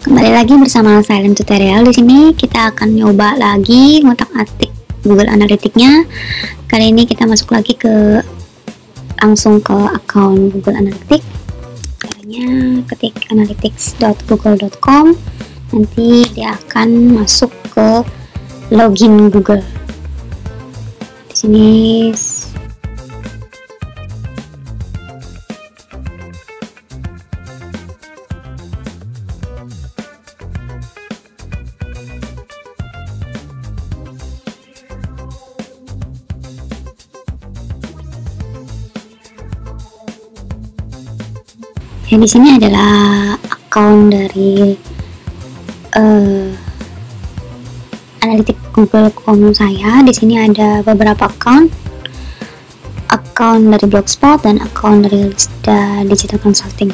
Kembali lagi bersama Silent Tutorial. Di sini kita akan nyoba lagi ngotak-atik Google Analytics-nya. Kali ini kita masuk lagi langsung ke akun Google Analytics. Caranya ketik analytics.google.com. Nanti dia akan masuk ke login Google. Di sini ya, di sini adalah akun dari Analytics Google.com saya. Di sini ada beberapa akun dari Blogspot dan akun dari Digital Consulting.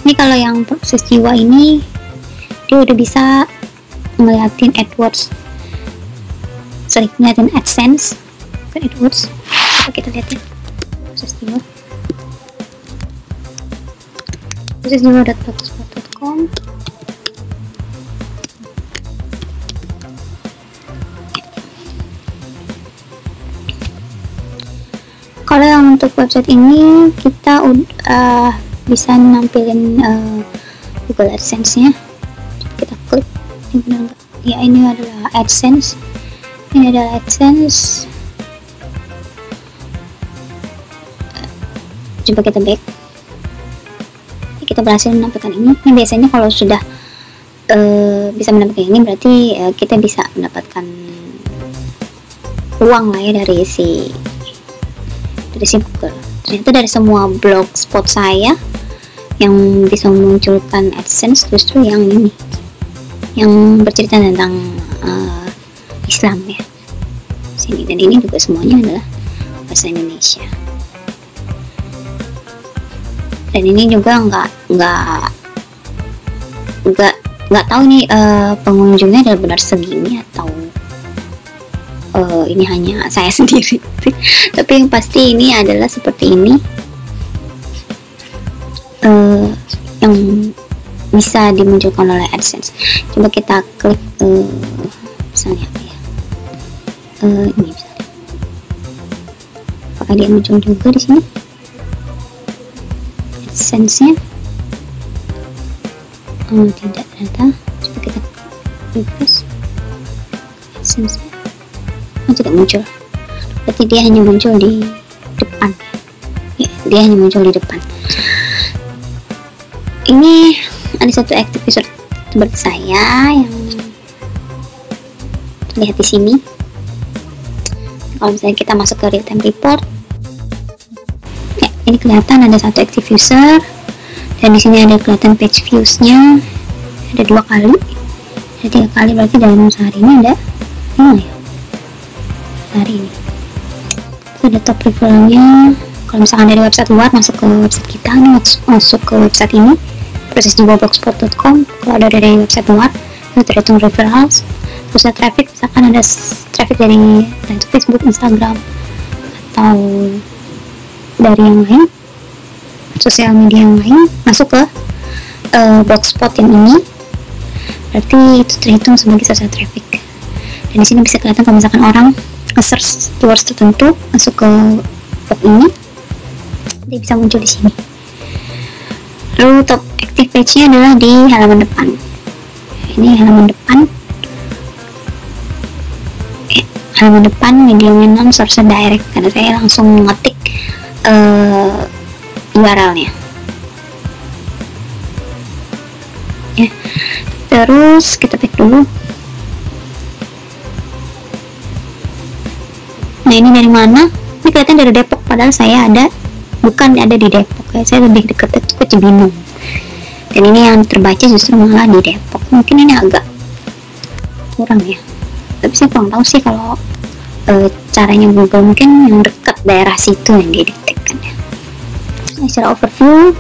Ini kalau yang proses jiwa ini dia udah bisa ngeliatin AdWords, ngeliatin AdSense ke AdWords. Coba kita lihat ya proses jiwa. Prosesjiwa.blogspot.com. Kalau yang untuk website ini kita udah bisa nampilin Google AdSense nya. Kita klik ini benar nggak? Ya, ini adalah AdSense. Ini adalah AdSense. Coba kita back. Kita berhasil menampilkan ini. Ini biasanya kalau sudah bisa menampilkan ini berarti kita bisa mendapatkan uang lah ya dari si Google. Ternyata dari semua blogspot saya yang bisa memunculkan AdSense justru yang ini, yang bercerita tentang Islam ya. Sini, dan ini juga semuanya adalah bahasa Indonesia. Dan ini juga nggak tahu nih pengunjungnya adalah benar segini atau ini hanya saya sendiri. Tapi yang pasti ini adalah seperti ini, yang bisa dimunculkan oleh AdSense. Coba kita klik misalnya apa ya, ini misalnya, apakah dia muncul juga di sini AdSense-nya? Oh, tidak, ternyata. Coba kita refresh AdSense-nya. Oh, tidak muncul. Berarti dia hanya muncul di depan ya, dia hanya muncul di depan. Ini ada satu active user seperti saya yang terlihat di sini. Kalau misalnya kita masuk ke real time report, ini kelihatan ada satu active user, dan di sini ada kelihatan page views-nya ada 2 kali, ada 3 kali, berarti dalam sehari ini ada 5 ya, hari ini. Terus ada top referral-nya. Kalau misalkan dari website luar masuk ke website kita, ini masuk ke website ini prosesjiwa.blogspot.com. Kalau ada dari website luar itu terhitung referrals. Terus ada traffic, misalkan ada traffic dari Facebook, Instagram, atau dari yang lain, sosial media yang lain, masuk ke blogspot yang ini, berarti itu terhitung sebagai social traffic. Dan di sini bisa kelihatan kalau misalkan orang nge-search keywords tertentu masuk ke blog ini, dia bisa muncul di sini. Lalu top active page-nya adalah di halaman depan. Ini halaman depan. Halaman depan mediumnya non source direct, karena saya langsung ngetik URL-nya ya. Terus kita back dulu. Nah, ini dari mana? Ini kelihatan dari Depok, padahal saya bukan ada di Depok ya. Saya lebih dekat ke Cibinong, dan ini yang terbaca justru malah di Depok. Mungkin ini agak kurang ya, tapi saya kurang tahu sih kalau caranya Google, mungkin yang dekat daerah situ yang didetekkan ya. Nah, secara overview,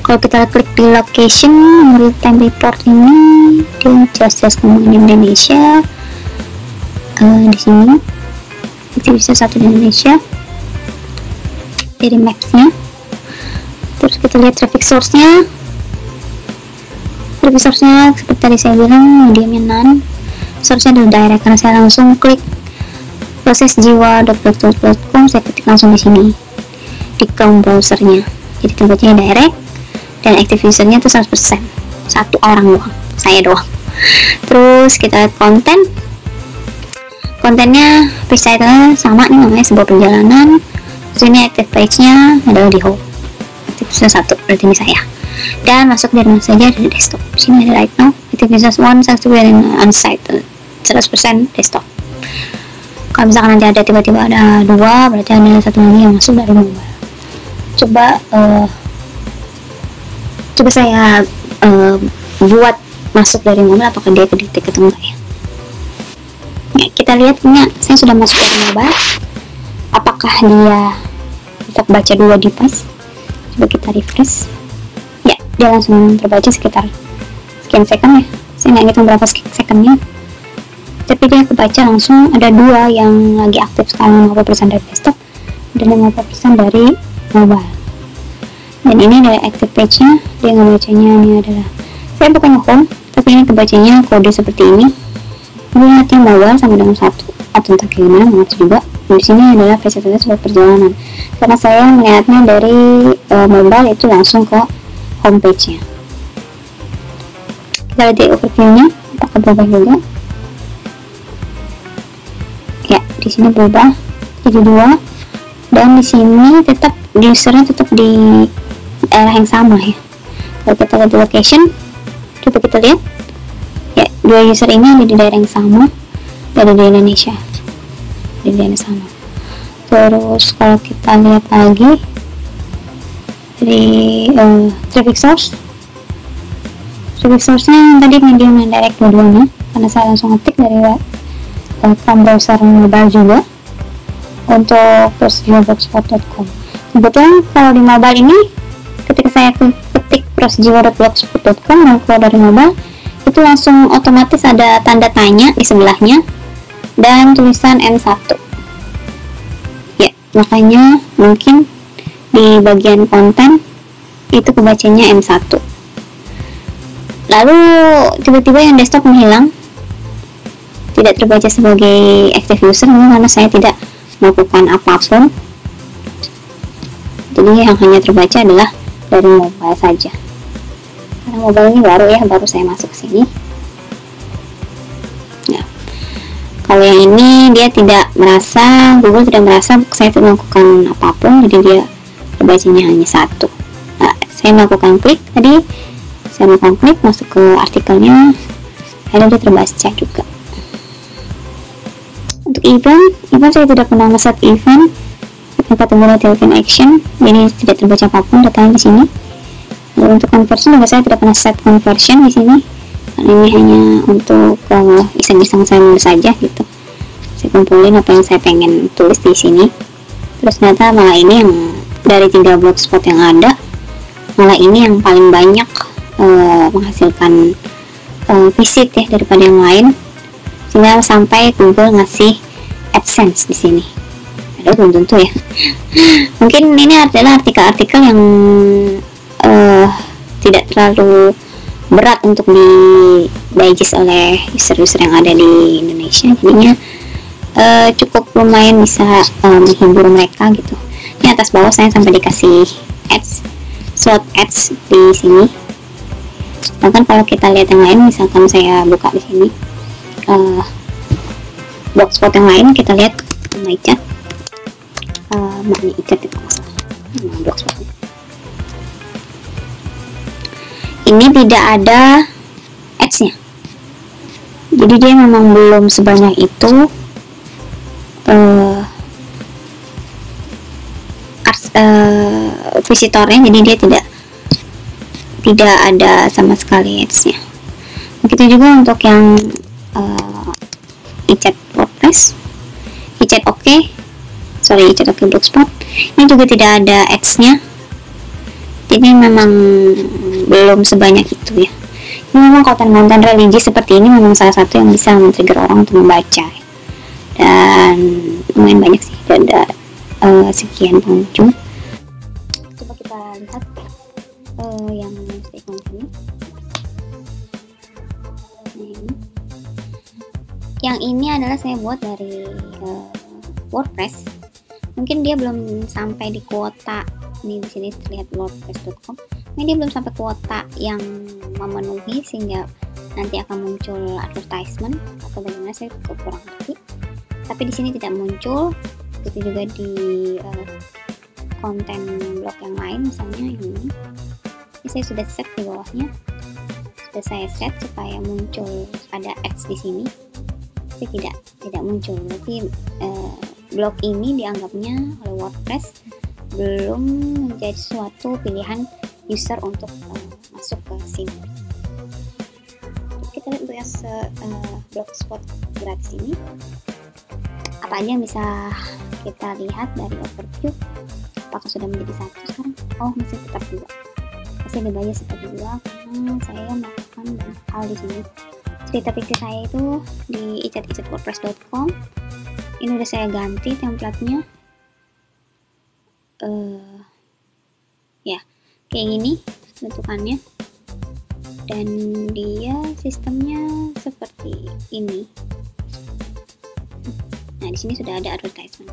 kalau kita klik di location real time report ini, dia jelas-jelas ngomongin Indonesia. Di sini itu bisa satu di Indonesia dari maps-nya. Terus kita lihat traffic source-nya. Traffic source-nya seperti tadi saya bilang mediumnya none. Source-nya adalah direct, karena saya langsung klik proses jiwa.blogspot.com, saya ketik langsung di sini di Chrome browsernya. Jadi tempatnya direct dan active usernya itu 100%, satu orang doang, saya doang. Terus kita lihat kontennya, page title sama nih, namanya sebuah perjalanan. Terus ini active page-nya adalah di home, active user 1, berarti ini saya. Dan masuk dari mana saja, dari desktop. Sini ada right now, active users 1, active on site 100% desktop. Kalau misalkan nanti ada tiba-tiba ada 2, berarti ada satu lagi yang masuk dari mobile. Coba saya buat masuk dari mobile, apakah dia kedetek atau enggak ya. Ya, kita lihat ini saya sudah masuk dari mobile. Apakah dia bisa baca 2 device? Coba kita refresh. Ya, dia langsung terbaca sekitar sekian second ya. Saya nggak ngitung berapa secondnya, tapi dia kebaca langsung. Ada 2 yang lagi aktif sekarang, 50% dari desktop dan 50% dari mobile. Dan ini dari active page-nya, dia ngebacanya ini adalah, saya bukannya home, tapi ini kebacanya kode seperti ini. Ini nanti mobile sama dengan 1 atau entah gimana, mengerti juga. Di sini adalah page title sebuah perjalanan, karena saya melihatnya dari mobile itu langsung ke home page-nya. Kita lihat di overview-nya, apakah berubah juga? Ya, di sini berubah jadi 2, dan di sini tetap usernya tetap di daerah yang sama ya. Kalau kita lihat di location, coba kita lihat ya, 2 user ini ada di daerah yang sama, ada di Indonesia, di daerah yang sama. Terus kalau kita lihat lagi dari traffic source-nya tadi medium dan direct dua-duanya, karena saya langsung ngetik dari Chrome browser mobile juga untuk prosjiwa.blogspot.com. Kebetulan kalau di mobile ini, ketika saya ketik prosjiwa.blogspot.com dan keluar dari mobile, itu langsung otomatis ada tanda tanya di sebelahnya dan tulisan M1 ya, makanya mungkin di bagian konten itu kebacanya M1. Lalu tiba-tiba yang desktop menghilang, tidak terbaca sebagai active user karena saya tidak melakukan apapun. Jadi yang hanya terbaca adalah dari mobile saja, karena mobile ini baru ya, baru saya masuk ke sini ya. Kalau yang ini dia tidak merasa, Google tidak merasa saya tidak melakukan apapun, jadi dia terbacanya hanya 1. Nah, saya melakukan klik tadi, saya melakukan klik masuk ke artikelnya, akhirnya dia terbaca juga. Untuk event saya tidak pernah nge-set event kategori telepon action, jadi tidak terbaca apapun datanya di sini. Lalu untuk conversion juga saya tidak pernah set conversion di sini, karena ini hanya untuk iseng-iseng saya nulis saja gitu. Saya kumpulin apa yang saya pengen tulis di sini. Terus ternyata malah ini yang dari 3 blogspot yang ada, malah ini yang paling banyak menghasilkan visit ya daripada yang lain, sehingga sampai Google ngasih AdSense di sini. Belum tentu ya. Mungkin ini adalah artikel-artikel yang tidak terlalu berat untuk di digest oleh user-user yang ada di Indonesia, jadinya cukup lumayan bisa menghibur mereka gitu. Ini atas bawah saya sampai dikasih ads, slot ads di sini. Sedangkan kalau kita lihat yang lain, misalkan saya buka di sini blogspot yang lain, kita lihat my chat, maknya ikat itu masalah blogspotnya. Ini tidak ada ads-nya, jadi dia memang belum sebanyak itu visitornya, jadi dia tidak ada sama sekali ads-nya. Begitu juga untuk yang iChat WordPress, iChat OK Blogspot, ini juga tidak ada ads-nya. Jadi memang belum sebanyak itu ya. Ini memang konten-konten religius seperti ini memang salah satu yang bisa men-trigger orang untuk membaca, dan lumayan banyak sih, ada sekian pengunjung. Coba kita lihat yang statement ini. Nah, yang ini adalah saya buat dari WordPress. Mungkin dia belum sampai di kuota. Ini di sini terlihat wordpress.com. Ini dia belum sampai kuota yang memenuhi sehingga nanti akan muncul advertisement atau bagaimana, saya kurang ngerti. Tapi di sini tidak muncul. Itu juga di konten blog yang lain, misalnya ini saya sudah set di bawahnya, sudah saya set supaya muncul ada ads di sini, tapi tidak muncul. Berarti blog ini dianggapnya oleh WordPress belum menjadi suatu pilihan user untuk masuk ke sini. Kita lihat untuk yang blogspot gratis ini apa aja yang bisa kita lihat dari overview. Apakah sudah menjadi satu sekarang? Oh, masih tetap dua, masih dibayar seperti dua karena saya melakukan banyak hal di sini. Cerita fiksi saya itu di ichat-wordpress.com. Ini udah saya ganti templatenya. Ya, kayak gini bentukannya, dan dia sistemnya seperti ini. Nah, di sini sudah ada advertisement,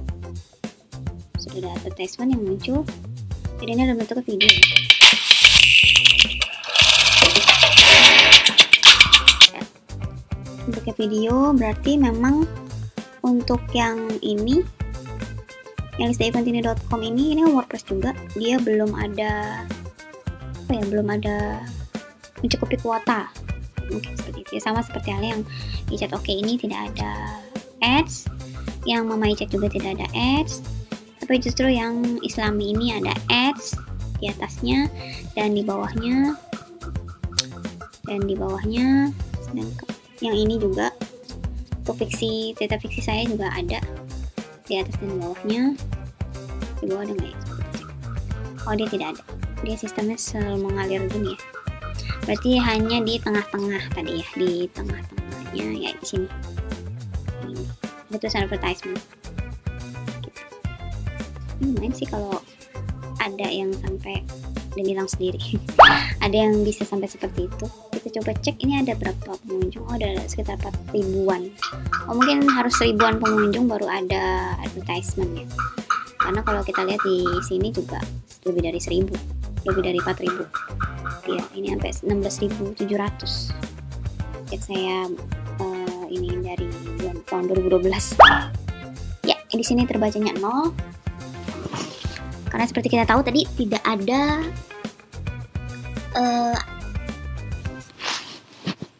yang muncul. Jadi ini adalah bentuk video. Bentuknya video berarti memang untuk yang ini, yang listaikontinue.com ini WordPress juga, dia belum ada belum ada mencukupi kuota, mungkin seperti itu. Sama seperti halnya yang iChat Oke ini tidak ada ads, yang Mama iChat juga tidak ada ads, tapi justru yang Islami ini ada ads di atasnya dan di bawahnya, sedangkan yang ini juga untuk cerita fiksi saya juga ada di atas dan di bawahnya. Di bawah ada nggak ya? Oh, dia tidak ada. Dia sistemnya selalu mengalir gini ya. Berarti hanya di tengah-tengah tadi ya, di tengah-tengahnya ya di sini. Ini ada tulisan advertisement. Lumayan sih kalau ada yang sampai dia bilang sendiri. Ada yang bisa sampai seperti itu. Kita coba cek ini ada berapa pengunjung. Oh, ada sekitar 4 ribuan. Oh, mungkin harus 1000-an pengunjung baru ada advertisement ya. Karena kalau kita lihat di sini juga lebih dari 1000, lebih dari 4000. Ya, ini sampai 16.700. Cek saya ini dari tahun 2012. Ya, di sini terbacanya 0. Karena seperti kita tahu tadi tidak ada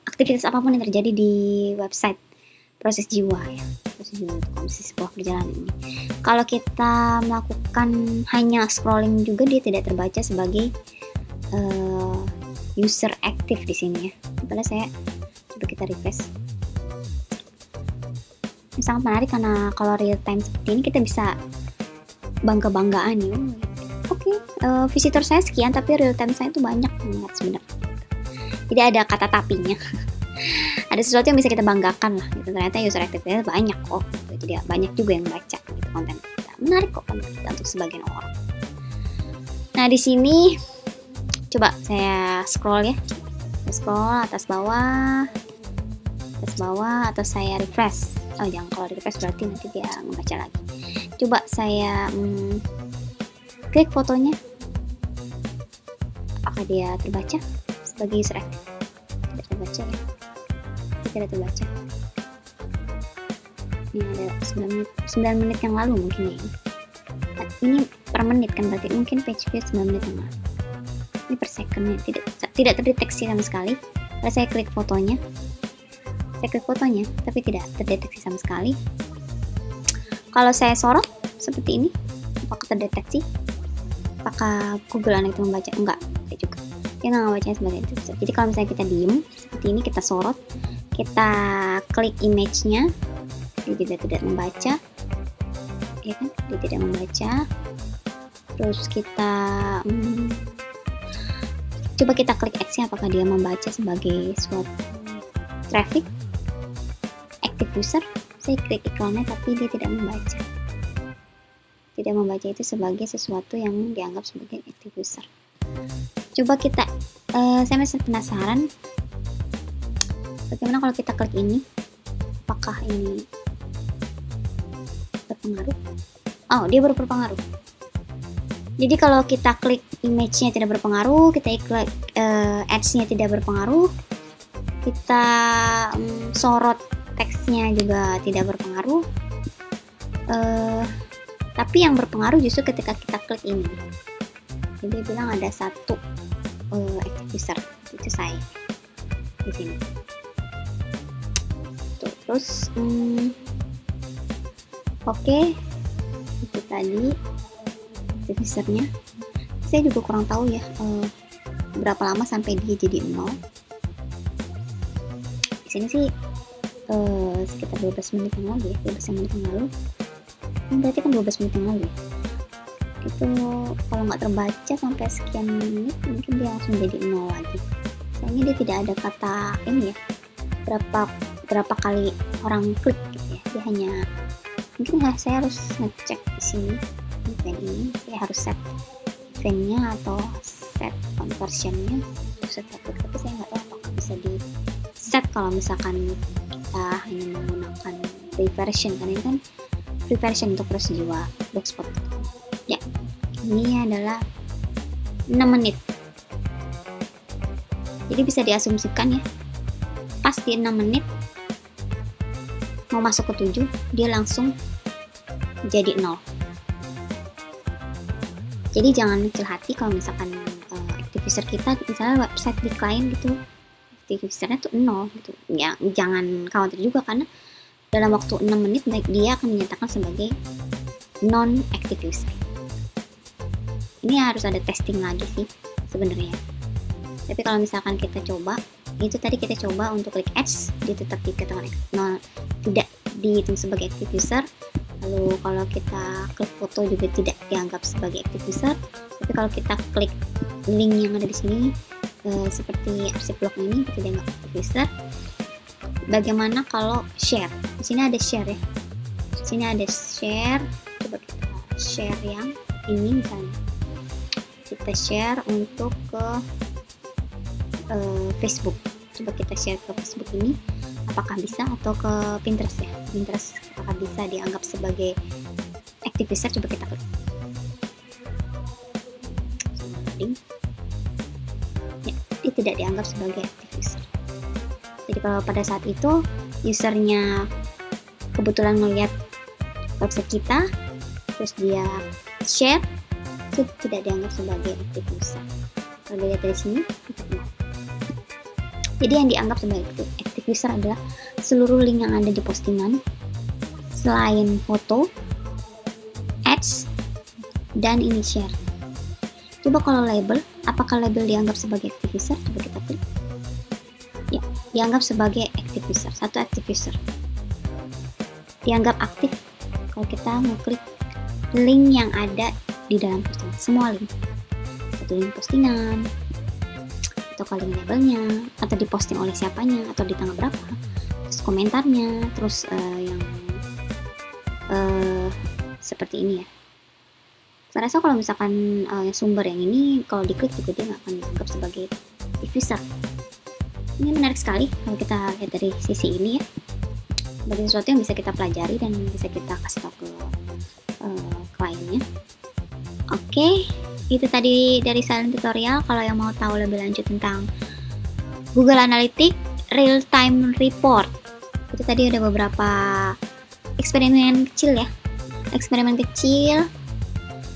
aktivitas apapun yang terjadi di website Proses Jiwa ya, prosesjiwa.com, sebuah perjalanan ini. Kalau kita melakukan hanya scrolling juga, dia tidak terbaca sebagai user aktif di sini ya. Padahal saya coba kita refresh. Ini sangat menarik karena kalau real time seperti ini kita bisa bangga-banggaan ya. Oke, visitor saya sekian tapi real time saya itu banyak banget sebenarnya. Tidak ada kata tapinya. Ada sesuatu yang bisa kita banggakan lah gitu. Ternyata user aktifnya banyak kok. Jadi banyak juga yang baca gitu, konten kita. Menarik kok konten kita untuk sebagian orang. Nah, di sini coba saya scroll ya. Saya scroll atas bawah, atau saya refresh. Oh, jangan, kalau refresh berarti nanti dia ngebaca lagi. Coba saya klik fotonya. Apakah dia terbaca sebagai user aktif? Tidak terbaca ya. Tidak terbaca. Ini ada 9 menit yang lalu mungkin ya. Ini per menit kan, berarti mungkin page view 9 menit yang lalu. Ini per secondnya tidak terdeteksi sama sekali. Kalau saya klik fotonya, tapi tidak terdeteksi sama sekali. Kalau saya sorot seperti ini, apakah terdeteksi? Apakah Google Analytics membaca? Enggak juga. Dia nggak membacanya sebagai itu. Jadi kalau misalnya kita diem seperti ini, kita sorot, kita klik image-nya, dia juga tidak membaca, ya kan? Dia tidak membaca. Terus kita coba kita klik X-nya, apakah dia membaca sebagai suatu traffic, active user. Saya klik iklannya tapi dia tidak membaca. Tidak membaca itu sebagai sesuatu yang dianggap sebagai active user. Coba kita, saya masih penasaran Bagaimana kalau kita klik ini? Apakah ini berpengaruh? Oh, dia berpengaruh. Jadi kalau kita klik image-nya tidak berpengaruh, kita klik ads-nya tidak berpengaruh, kita sorot teksnya juga tidak berpengaruh. Tapi yang berpengaruh justru ketika kita klik ini. Jadi dia bilang ada satu active user, itu saya di sini. Tuh, terus oke, itu tadi active usernya. Saya juga kurang tahu ya berapa lama sampai dia jadi 0. Di sini sih sekitar 12 menit yang lalu ya, 12 menit yang lalu. Ini berarti kan 12 menit yang lalu ya. Itu kalau nggak terbaca sampai sekian menit, mungkin dia langsung jadi 0 lagi. Soalnya dia tidak ada kata ini ya, berapa kali orang klik gitu ya. Dia hanya mungkin saya harus ngecek di sini event ini, saya harus set eventnya atau set conversionnya, set tapi saya nggak tahu apakah bisa di set kalau misalkan kita hanya menggunakan free version, karena ini kan free version untuk jiwa Blogspot. Ya, ini adalah 6 menit. Jadi bisa diasumsikan ya, pas di 6 menit mau masuk ke 7, dia langsung jadi 0. Jadi jangan kecil hati kalau misalkan active user kita, misalnya website di klien gitu, active usernya tuh 0 gitu. Ya, jangan khawatir juga, karena dalam waktu 6 menit dia akan menyatakan sebagai non-active user. Ini harus ada testing lagi sih sebenarnya. Tapi kalau misalkan kita coba, itu tadi kita coba untuk klik ads, dia tetap dikatakan tidak dihitung sebagai active user. Lalu kalau kita klik foto juga tidak dianggap sebagai active user. Tapi kalau kita klik link yang ada di sini, seperti arsip blog ini, kita dianggap active user. Bagaimana kalau share? Di sini ada share ya. Di sini ada share. Coba kita share yang ini misalnya. Kita share untuk ke Facebook. Coba kita share ke Facebook ini, apakah bisa, atau ke Pinterest ya. Pinterest apakah bisa dianggap sebagai active user? Coba kita klik. Ya, dia tidak dianggap sebagai active user. Jadi kalau pada saat itu usernya kebetulan melihat website kita, terus dia share, itu tidak dianggap sebagai active user. Kalau dilihat dari sini, jadi yang dianggap sebagai active user adalah seluruh link yang ada di postingan selain foto, ads, dan ini share. Coba kalau label, apakah label dianggap sebagai active user? Coba kita klik. Ya, dianggap sebagai active user, satu active user. Dianggap aktif kalau kita mengklik link yang ada di dalam postingan, semua link. Satu link postingan, atau kalau link labelnya, atau diposting oleh siapanya, atau di tanggal berapa, terus komentarnya, terus yang seperti ini ya. Saya rasa kalau misalkan sumber yang ini, kalau diklik juga dia nggak akan dianggap sebagai active user. Ini menarik sekali kalau kita lihat dari sisi ini ya. Bagi sesuatu yang bisa kita pelajari dan bisa kita kasih tahu ke kliennya. Oke, itu tadi dari Silent Tutorial. Kalau yang mau tahu lebih lanjut tentang Google Analytics Real Time Report, itu tadi ada beberapa eksperimen kecil ya, eksperimen kecil,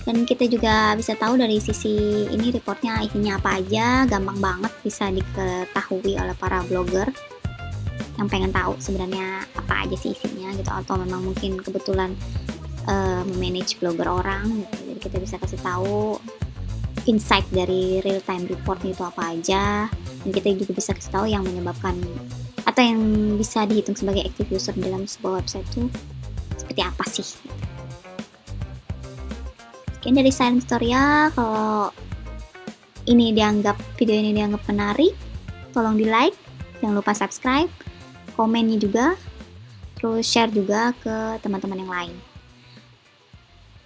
dan kita juga bisa tahu dari sisi ini reportnya isinya apa aja. Gampang banget bisa diketahui oleh para blogger yang pengen tahu sebenarnya apa aja sih isinya gitu, atau memang mungkin kebetulan memanage blogger orang gitu. Jadi kita bisa kasih tahu insight dari real time report itu apa aja, dan kita juga bisa kasih tahu yang menyebabkan atau yang bisa dihitung sebagai active user dalam sebuah website itu seperti apa sih. Sekian dari Silent Tutorial. Kalau video ini dianggap menarik, tolong di like, jangan lupa subscribe, komennya juga, terus share juga ke teman-teman yang lain.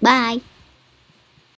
Bye.